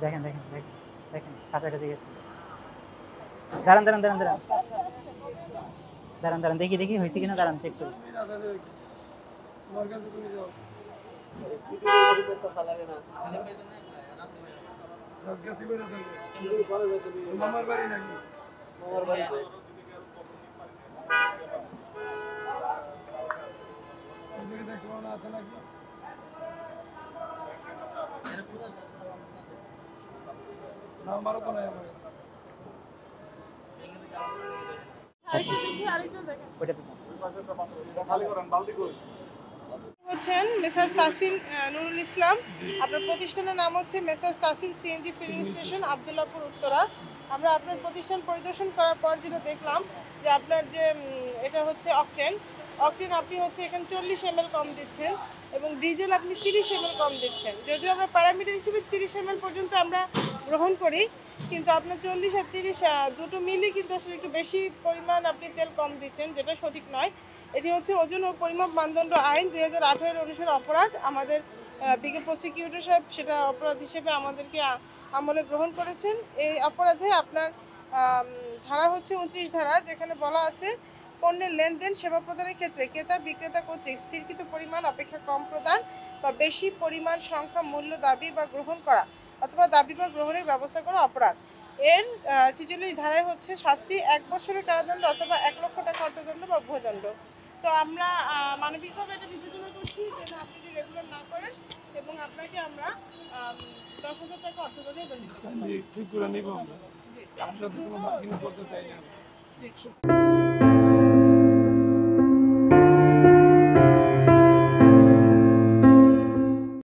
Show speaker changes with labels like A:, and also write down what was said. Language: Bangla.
A: দেখেন দেখেন দেখেন দেখেন কাছাকাছি গেছে। দাঁড়ান দাঁড়ান দাঁড়ান দাঁড়ান দাঁড়ান দাঁড়ান দেখি দেখি হয়েছে কিনা, দাঁড়ান চেক করি।
B: হচ্ছেন মেসার্স তাসিন নুরুল ইসলাম। আপনার প্রতিষ্ঠানের নাম হচ্ছে messrs Tasin CNG filling station, Abdullahpur, Uttara. আমরা আপনার প্রতিষ্ঠান পরিদর্শন করার পর যেটা দেখলাম যে আপনার যে এটা হচ্ছে অকটেন আপনি হচ্ছে এখানে 40 ml কম দিচ্ছেন এবং ডিজেল আপনি 30 ml কম দিচ্ছেন। যদিও আমরা প্যারামিটার হিসেবে 30 ml পর্যন্ত আমরা গ্রহণ করি, কিন্তু আপনার 40 আর 30 দুটো মিলি কিন্তু আসলে একটু বেশি পরিমাণ আপনি তেল কম দিচ্ছেন, যেটা সঠিক নয়। এটি হচ্ছে ওজন ও পরিমাপ মানদণ্ড আইন 2018 অনুসারে অপরাধ। আমাদের বিজ্ঞ প্রসিকিউটর সাহেব সেটা অপরাধ হিসেবে আমাদেরকে আমলে গ্রহণ করেছেন। এই অপরাধে আপনার ধারা হচ্ছে 29 ধারা, যেখানে বলা আছে পণ্যের লেনদেন সেবা প্রদানের ক্ষেত্রে ক্রেতা বিক্রেতা কর্তৃক স্থিরকৃত পরিমাণ অপেক্ষা কম প্রদান বা বেশি পরিমাণ সংখ্যা মূল্য দাবি বা গ্রহণ করা অথবা দাবি বা গ্রহণের ব্যবস্থা করা অপরাধ। এর 46 ধারায় হচ্ছে শাস্তি 1 বছরের কারাদণ্ড অথবা 1 লক্ষ টাকা অর্থদণ্ড বা উভয়দণ্ড। তো আমরা মানবিকভাবে এটা বিবেচনা করছি যে আপনি যদি রেগুলার না করেন এবং আপনাকে আমরা 10,000 টাকা অর্থদণ্ডে দণ্ডিত করব।
C: ঠিক করে নিব আমরা।
B: জি।
C: আপনাদের কোনো মার্কিং করতে চাই না।
B: জি।